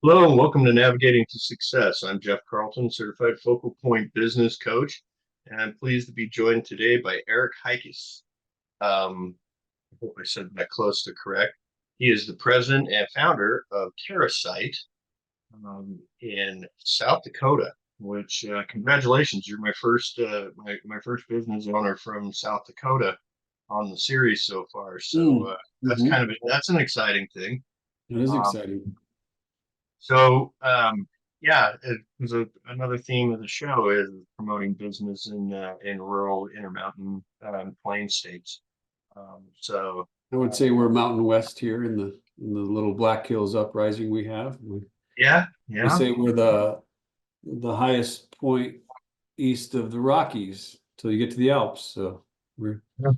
Hello and welcome to Navigating to Success. I'm Jeff Carlton, Certified Focal Point Business Coach, and I'm pleased to be joined today by Eirik Heikes. I hope I said that close to correct. He is the president and founder of Terrasite in South Dakota. Which congratulations, you're my first business owner from South Dakota on the series so far. So Mm. that's Hmm. that's an exciting thing. It is Um, exciting. So, yeah, it was another theme of the show is promoting business in rural intermountain plain states. So, I would uh, say we're Mountain West here in the little Black Hills uprising we have. yeah, They yeah. say we're the highest point east of the Rockies till you get to the Alps. So we're Yeah.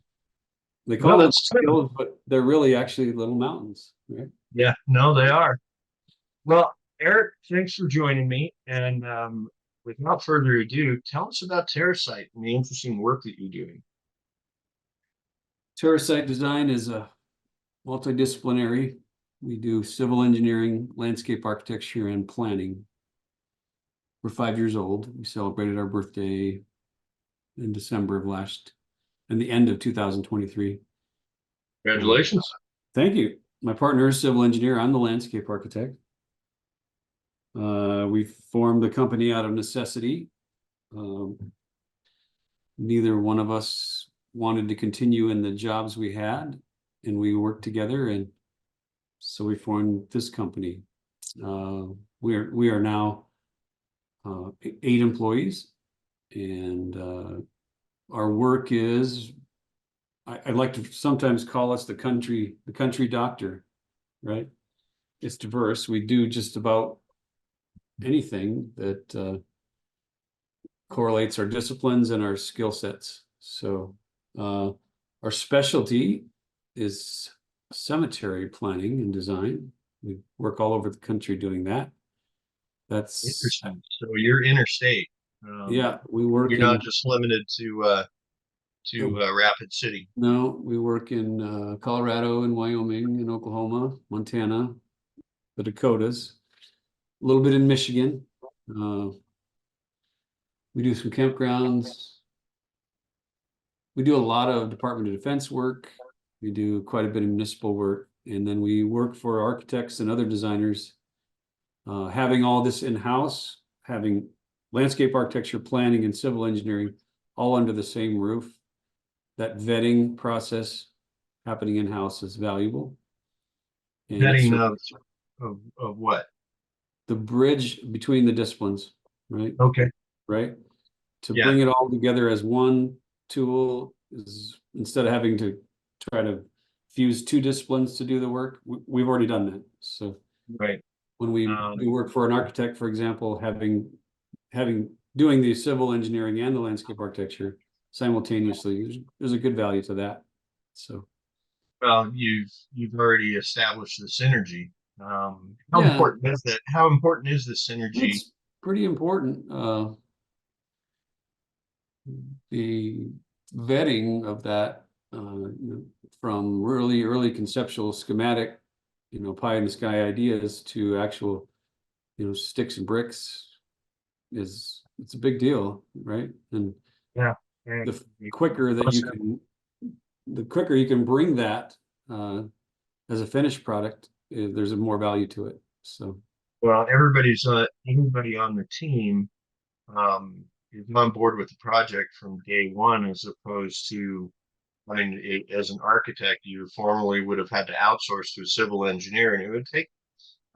they No, call them that's true. hills, but they're really actually little mountains, right? Yeah, no, they are. Well, Eric, thanks for joining me. And without further ado, tell us about Terrasite and the interesting work that you're doing. Terrasite design is a multidisciplinary. We do civil engineering, landscape architecture, and planning. We're 5 years old. We celebrated our birthday in December of in the end of 2023. Um, Congratulations. Thank you. My partner is civil engineer. I'm the landscape architect. We formed the company out of necessity. Um, Neither one of us wanted to continue in the jobs we had, and we worked together, and so we formed this company. Uh, we are now 8 employees, and our work is I like to sometimes call us the country doctor, right? It's diverse. We do just about anything that correlates our disciplines and our skill sets. So uh, our specialty is cemetery planning and design. We work all over the country doing that. That's Interesting. So you're interstate. Yeah, we work You're not in just limited to Rapid City. no, we work in Colorado and Wyoming and Oklahoma, Montana, the Dakotas, a little bit in Michigan. Uh, we do some campgrounds. We do a lot of Department of Defense work. We do quite a bit of municipal work, and then we work for architects and other designers. Having all this in-house, having landscape architecture, planning, and civil engineering all under the same roof, that vetting process happening in-house is valuable. And it's Vetting sort of of what? the bridge between the disciplines, right? Okay. Right? To Yeah. bring it all together as one tool is instead of having to try to fuse two disciplines to do the work, we've already done that. So Right. when we Um, work for an architect, for example, having doing the civil engineering and the landscape architecture simultaneously, there's a good value to that. So well, you've already established the synergy. How yeah, important is that? How important is the synergy? it's pretty important. The vetting of that, from really early conceptual schematic, pie in the sky ideas to actual, sticks and bricks it's a big deal, right? And Yeah. Yeah. the quicker that the quicker you can bring that uh, as a finished product, there's a more value to it. So Well, everybody on the team um, is on board with the project from day one, as opposed to, I mean, as an architect, you formerly would have had to outsource to a civil engineer, and it would take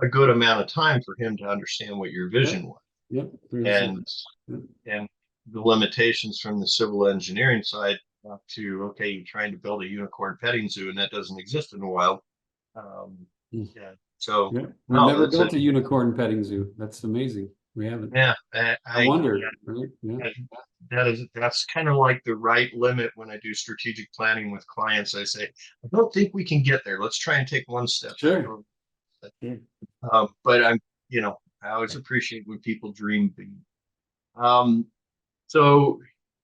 a good amount of time for him to understand what your yep, vision was. yep, And yep. and the limitations from the civil engineering side up to, okay, you're trying to build a unicorn petting zoo and that doesn't exist in the wild. Um, yeah. So Yeah, we've no, never that's a built a unicorn petting zoo. That's amazing. We haven't. yeah. I Yeah, wonder, right? Yeah. that's kind of like the right limit when I do strategic planning with clients. I say, I don't think we can get there. Let's try and take one step back. Sure. Yeah. But I always appreciate when people dream big. Um, So,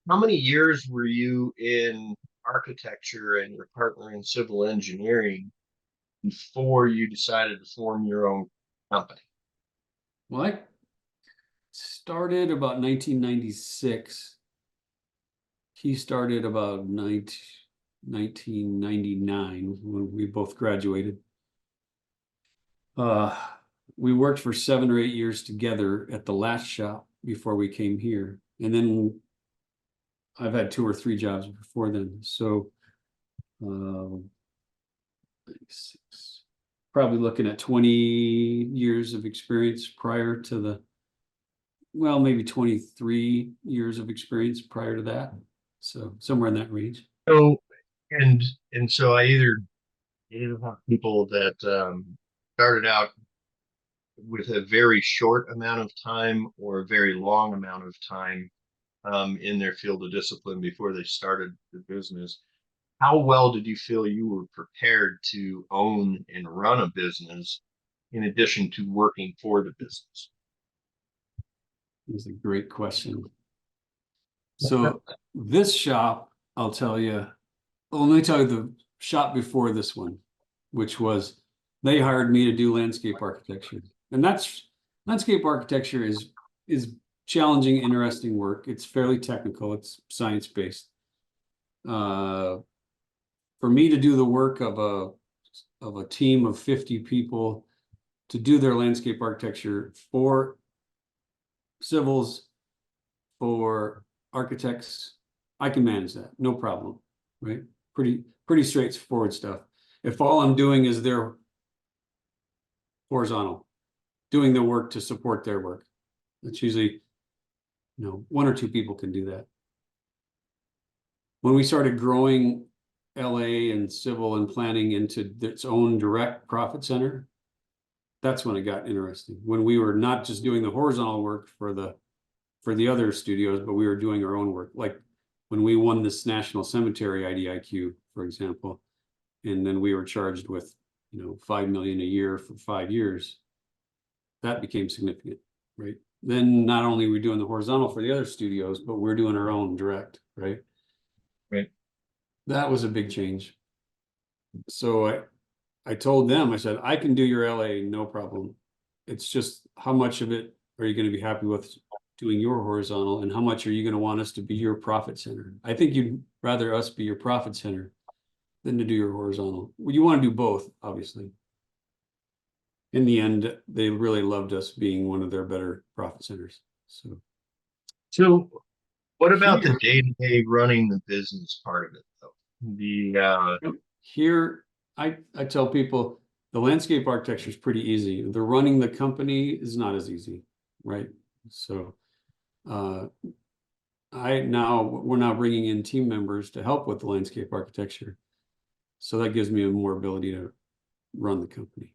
how many years were you in architecture and your partner in civil engineering before you decided to form your own company? Well, I started about 1996. He started about 1999 when we both graduated. We worked for 7 or 8 years together at the last shop before we came here. And then I've had 2 or 3 jobs before then. So, 96, probably looking at 20 years of experience prior to well, maybe 23 years of experience prior to that. So somewhere in that range. So, and so I either have people that started out with a very short amount of time or a very long amount of time in their field of discipline before they started the business. How well did you feel you were prepared to own and run a business in addition to working for the business? That's a great question. So this shop, I'll tell you, well, let me tell you the shop before this one, which was they hired me to do landscape architecture. And that's landscape architecture is challenging, interesting work. It's fairly technical, it's science-based. For me to do the work of a team of 50 people to do their landscape architecture for civils, for architects, I can manage that, no problem, right? Pretty straightforward stuff. If all I'm doing is their horizontal, doing the work to support their work, that's usually, 1 or 2 people can do that. When we started growing LA and civil and planning into its own direct profit center, that's when it got interesting. When we were not just doing the horizontal work for the other studios, but we were doing our own work. Like when we won this National Cemetery IDIQ, for example, and then we were charged with, $5 million a year for 5 years, that became significant, right? Then not only are we doing the horizontal for the other studios, but we're doing our own direct, right? Right. That was a big change. So I told them, I said, I can do your LA, no problem. It's just how much of it are you going to be happy with doing your horizontal, and how much are you going to want us to be your profit center? I think you'd rather us be your profit center than to do your horizontal. Well, you want to do both, obviously. In the end, they really loved us being one of their better profit centers. So what about the Here, day-to-day running the business part of it, though? here, I tell people the landscape architecture is pretty easy. The running the company is not as easy, right? So we're now bringing in team members to help with the landscape architecture. So that gives me more ability to run the company,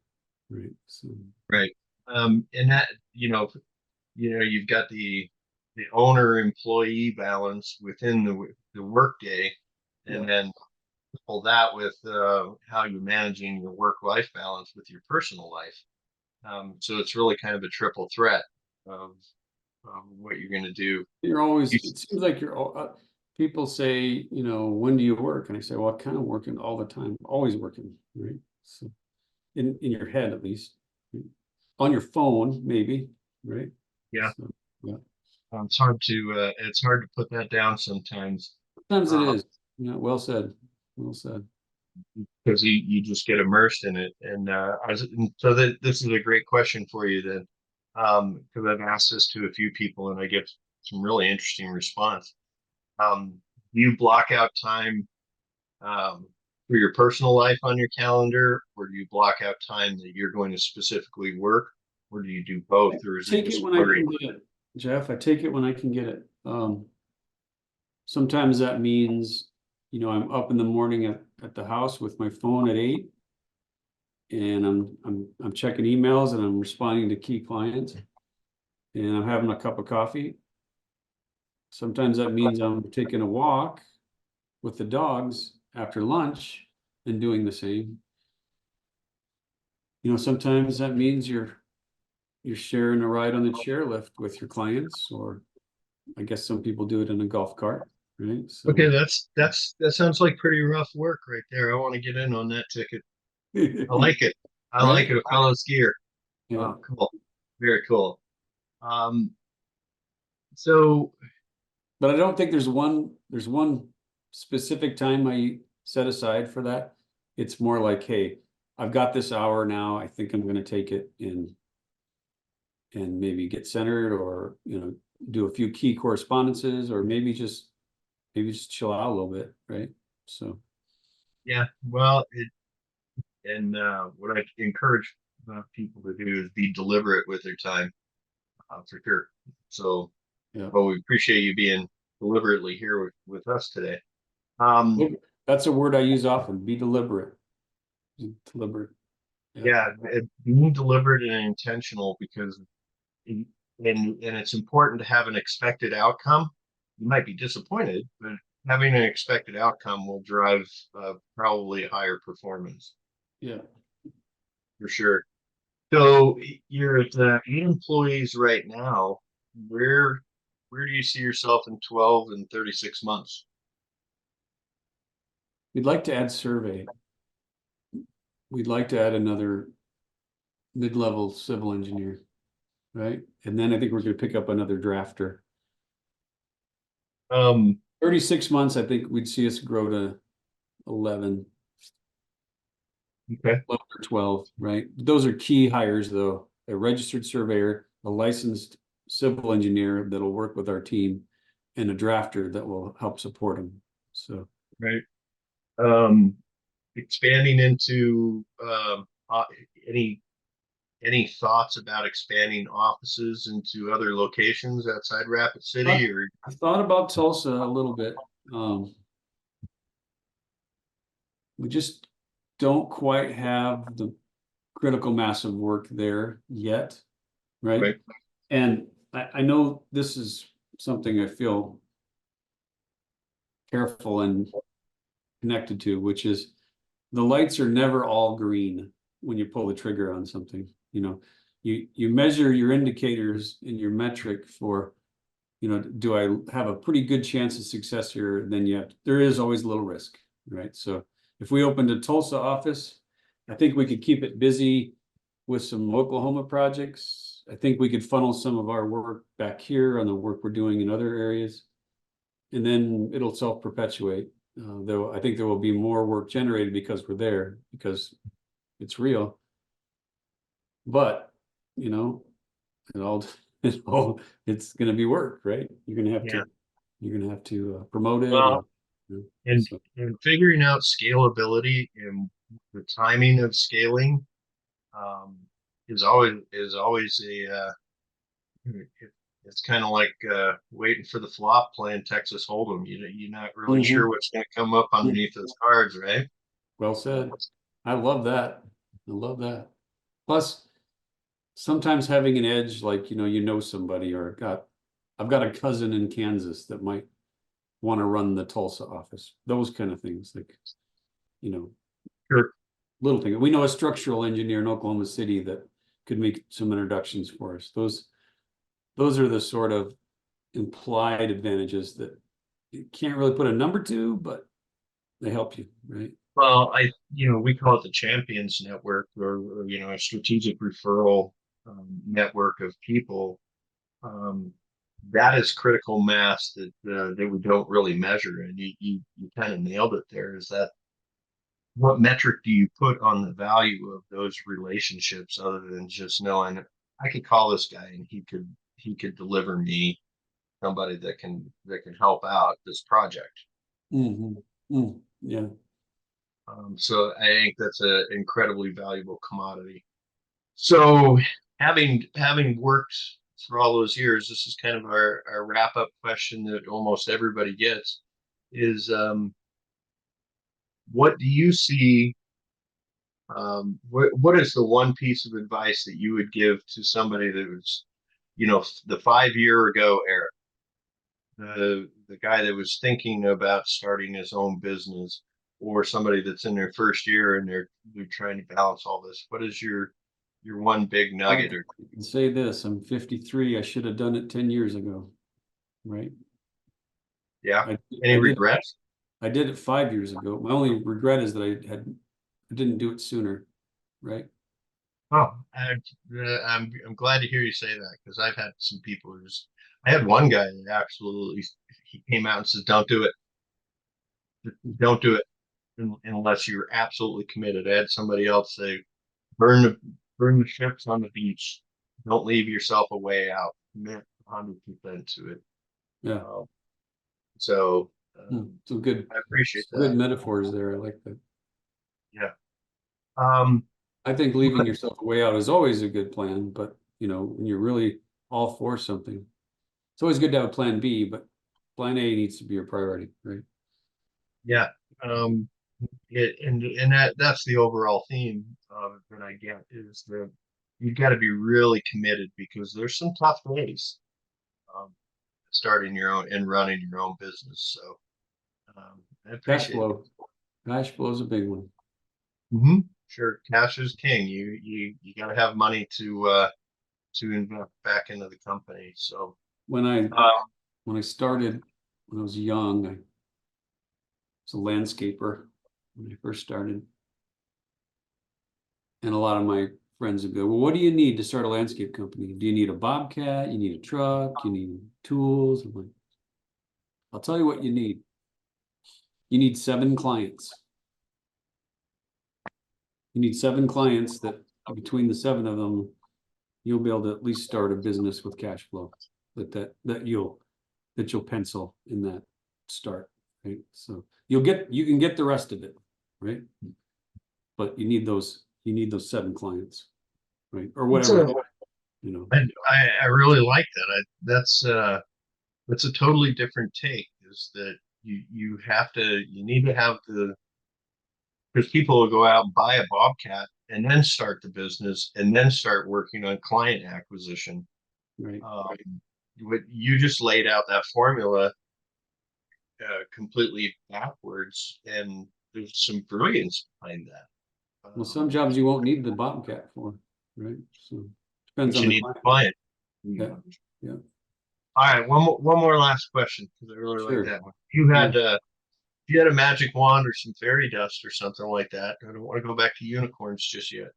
right? So Right. And that, you've got the owner employee balance within the workday, and yeah. then couple that with how you're managing your work-life balance with your personal life. So it's really kind of a triple threat of what you're going to do. You're always, You- it seems like people say, when do you work? And I say, well, I'm kind of working all the time, always working, right? So in your head, at least, on your phone, maybe, right? yeah, So, yeah. it's hard to put that down sometimes Sometimes it uh, is. Yeah, well said. Well said. because you just get immersed in it. And so that this is a great question for you then, because I've asked this to a few people and I get some really interesting response. Do you block out time um, for your personal life on your calendar, or do you block out time that you're going to specifically work, or do you do both, or is it Take it just when I blurry? can get it, Jeff. I take it when I can get it. Sometimes that means, I'm up in the morning at the house with my phone at 8, and I'm checking emails and I'm responding to key clients, and I'm having a cup of coffee. Sometimes that means I'm taking a walk with the dogs after lunch and doing the same. Sometimes that means you're sharing a ride on the chairlift with your clients, or I guess some people do it in a golf cart, right? Okay, So that sounds like pretty rough work right there. I want to get in on that ticket. I like it. I like right? it. A fellow skier. Yeah. Oh, cool. Very cool. Um, so But I don't think there's one specific time I set aside for that. It's more like, hey, I've got this hour now. I think I'm going to take it and maybe get centered, or do a few key correspondences, or maybe just chill out a little bit, right? So yeah, well, what I encourage people to do is be deliberate with their time, for sure. So, yeah, well, we appreciate you being deliberately here with us today. Um, that's a word I use often. Be deliberate. Be deliberate. Yeah. yeah, being deliberate and intentional because, and it's important to have an expected outcome. You might be disappointed, but having an expected outcome will drive probably higher performance Yeah. for sure. So you're at 8 employees right now. Where where do you see yourself in 12 and 36 months? We'd like to add survey. We'd like to add another mid-level civil engineer, right? And then I think we're going to pick up another drafter. Um, 36 months, I think we'd see us grow to 11, okay, 11 or 12, right? Those are key hires, though. A registered surveyor, a licensed civil engineer that'll work with our team, and a drafter that will help support them. So right. Um, expanding into any thoughts about expanding offices into other locations outside Rapid I, City or I thought about Tulsa a little bit. We just don't quite have the critical mass of work there yet, right? right? And I know this is something I feel careful and connected to, which is the lights are never all green when you pull the trigger on something. You measure your indicators in your metric for, do I have a pretty good chance of success here? Then there is always a little risk, right? So if we opened a Tulsa office, I think we could keep it busy with some Oklahoma projects. I think we could funnel some of our work back here on the work we're doing in other areas. And then it'll self-perpetuate. Though I think there will be more work generated because we're there, because it's real. But, you know, it all, it's going to be work, right? Yeah. You're going to have to promote it. Well, and So, figuring out scalability and the timing of scaling um, is always it, it's kind of like waiting for the flop playing Texas Hold'em. You're not really sure mhm. what's going to come up underneath those cards, right? Well said. I love that. I love that. Plus, sometimes having an edge, like, somebody, or I've got a cousin in Kansas that might want to run the Tulsa office. Those kind of things, like, you know, Sure. little thing. We know a structural engineer in Oklahoma City that could make some introductions for us. Those are the sort of implied advantages that you can't really put a number to, but they help you, right? Well, we call it the Champions Network, or a strategic referral network of people. Um, that is critical mass that we don't really measure, and you kind of nailed it there. Is that what metric do you put on the value of those relationships other than just knowing I could call this guy and he could deliver me somebody that can help out this project. Mm-hmm. Mm, yeah. So I think that's an incredibly valuable commodity. So having worked for all those years, this is kind of our wrap up question that almost everybody gets is what do you see what is the one piece of advice that you would give to somebody that was, the 5 year ago Eric, the guy that was thinking about starting his own business, or somebody that's in their first year and they're trying to balance all this? What is your one big I nugget? Or can say this, I'm 53. I should have done it 10 years ago, right? yeah, I, any I did regrets? I did it 5 years ago. My only regret is that I didn't do it sooner, right? Oh, I'm glad to hear you say that because I've had some people who's I had one guy that absolutely he came out and says, "Don't do it, don't do it unless you're absolutely committed." I had somebody else say, "Burn the burn the ships on the beach. Don't leave yourself a way out. Commit 100% to it." Yeah. Uh, so Some good, I appreciate some good that. metaphors there. I like that. Yeah. Um, I think leaving yourself a way out is always a good plan, but you know, when you're really all for something, it's always good to have plan B, but plan A needs to be your priority, right? yeah. Um, and that's the overall theme that I get is that you've got to be really committed because there's some tough days um, starting your own and running your own business. So I Cash appreciate flow. Cash flow is a big one. it. Sure, cash is king. You got to have money to invest back into the company. So When I uh, when I started when I was young, I was a landscaper when I first started. And a lot of my friends would go, well, what do you need to start a landscape company? Do you need a bobcat? You need a truck? You need tools? I'm like, I'll tell you what you need. You need 7 clients. You need 7 clients that between the 7 of them, you'll be able to at least start a business with cash flow that you'll pencil in that start, right? So you can get the rest of it, right? But you need those 7 clients, right? Or it's whatever, you know. I really like that. That's a totally different take. Is that you need to have the because people will go out and buy a bobcat and then start the business and then start working on client acquisition. Right. Um, what you just laid out that formula completely backwards, and there's some brilliance behind that. Well, some jobs you won't need the bobcat for, right? So depends But on you the need the client. client. Yeah, yeah, All right, one more last question because I really like sure. that one. You Yeah. had if you had a magic wand or some fairy dust or something like that. I don't want to go back to unicorns just yet.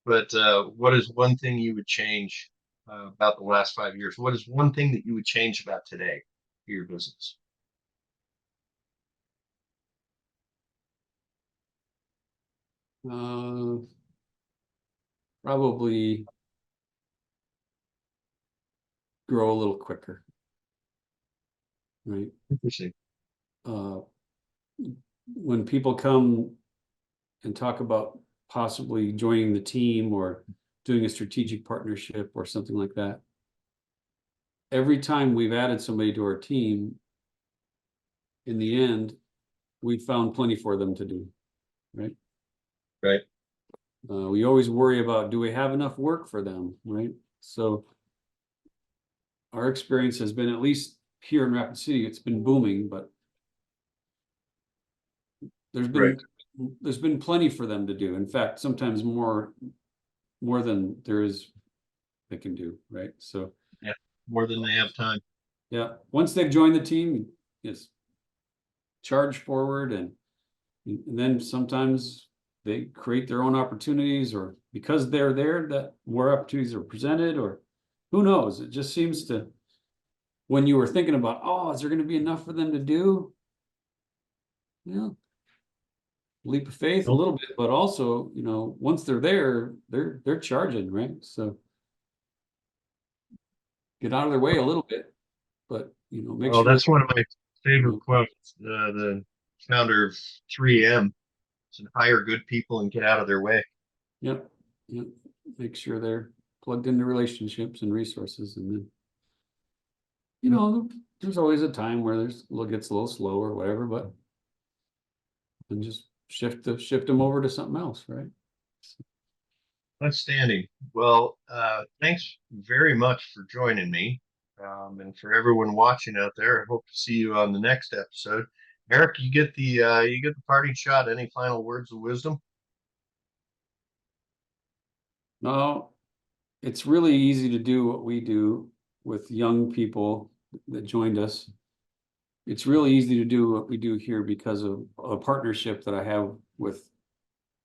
But what is one thing you would change about the last 5 years? What is one thing that you would change about today for your business? Uh, Probably grow a little quicker, right? Interesting. Uh, when people come and talk about possibly joining the team or doing a strategic partnership or something like that, every time we've added somebody to our team, in the end, we found plenty for them to do, right? Right. We always worry about, do we have enough work for them, right? So our experience has been, at least here in Rapid City, it's been booming, but there's Right. been there's been plenty for them to do. In fact, sometimes more than there is they can do, right? So Yeah. More than they have time. yeah, once they've joined the team, it's charge forward, and then sometimes they create their own opportunities, or because they're there, that more opportunities are presented, or who knows? It just seems to, when you were thinking about, oh, is there going to be enough for them to do? Yeah, leap of faith a Well, little bit, but also, you know, once they're there, they're charging, right? So get out of their way a little bit, but you know, make well, sure, that's one of my you favorite know, quotes. The founder of 3M said, "Hire good people and get out of their way." yep, yep, make sure they're plugged into relationships and resources, and then, you know, there's always a time where gets a little slow or whatever, but then just shift them over to something else, right? Outstanding. Well, thanks very much for joining me. And for everyone watching out there, I hope to see you on the next episode. Eric, you get the parting shot. Any final words of wisdom? No, it's really easy to do what we do with young people that joined us. It's really easy to do what we do here because of a partnership that I have with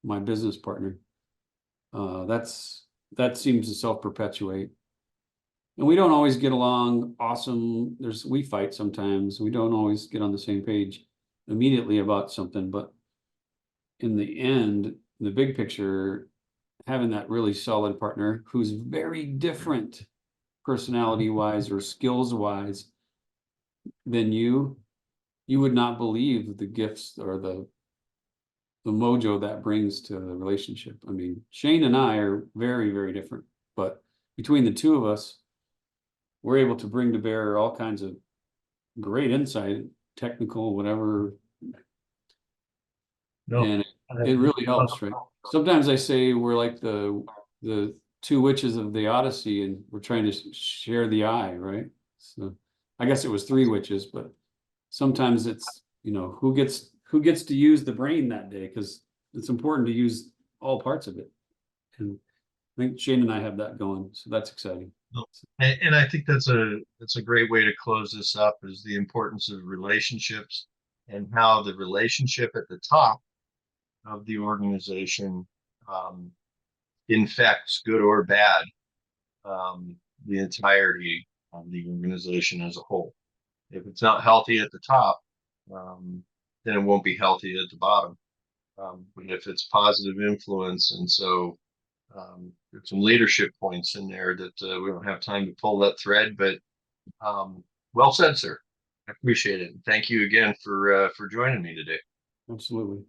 my business partner. that seems to self-perpetuate. And we don't always get along awesome. We fight sometimes. We don't always get on the same page immediately about something, but in the end, the big picture, having that really solid partner who's very different personality wise or skills wise than you would not believe the gifts or the mojo that brings to the relationship. I mean, Shane and I are very, very different, but between the two of us, we're able to bring to bear all kinds of great insight, technical, whatever. No, And it really helps, right? Sometimes I say we're like the two witches of the Odyssey, and we're trying to share the eye, right? So I guess it was three witches, but sometimes it's, who gets to use the brain that day, because it's important to use all parts of it. And I think Shane and I have that going, so that's exciting. and I think that's a great way to close this up, is the importance of relationships and how the relationship at the top of the organization infects, good or bad, the entirety of the organization as a whole. If it's not healthy at the top, then it won't be healthy at the bottom. But if it's positive influence, and so there's some leadership points in there that we don't have time to pull that thread, but well said, sir. I appreciate it. Thank you again for joining me today. Absolutely.